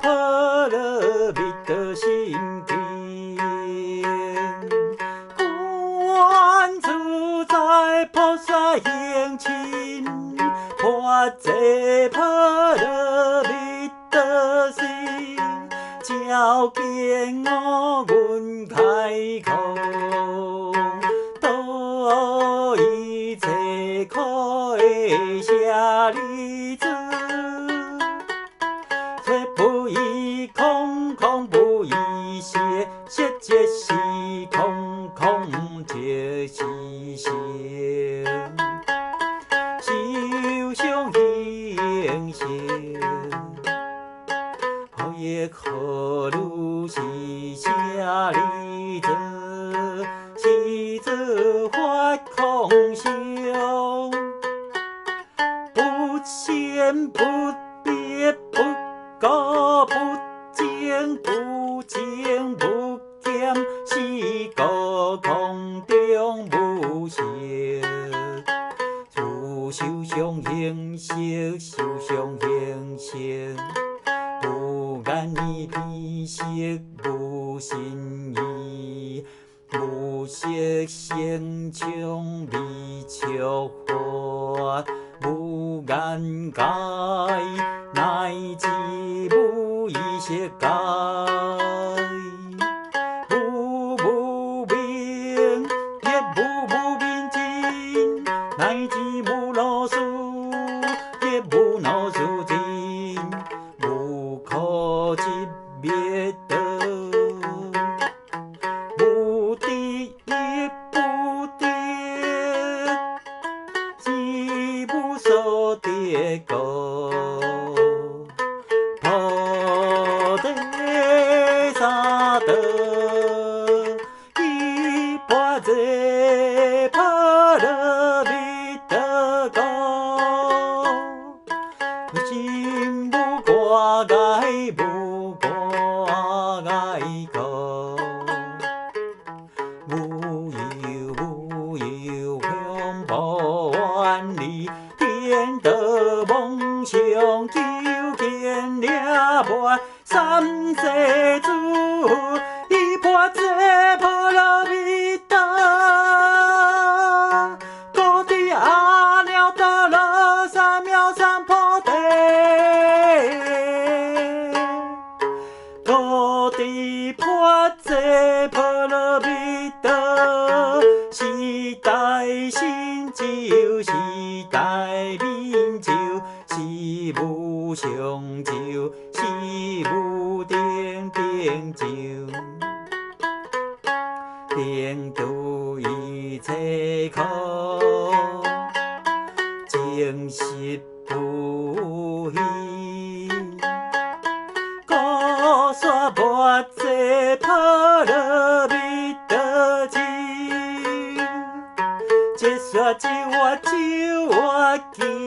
破了蜜的心田，关注在菩萨眼前，破这破了蜜的心，交给我阮开口，多一切可以下例子。切不依空，空不依邪，邪皆是空，空皆是邪。修行行善，好业可如是下例子，是自发空修，不显不别不个不净不净不减，是个空中无邪。自修上形色，修上形色，不眼耳鼻舌无心意，无色声香味触法，无眼界，乃至无意识界。无明，也无明尽，乃至无老师，也无老师尽，无可即灭得，无地也不得，是无所得果。破得萨得，一破这破了蜜得果，心不挂碍不挂碍果，无有向破万里，天得梦想求见了破三世主，一破这破了蜜得，高地阿耨多罗三藐三菩提，高地破这破了蜜得，是大成就是大成就是无上就是无定就，定度一切空，净实不虚，高说破这破了蜜得经，这说就我就我经。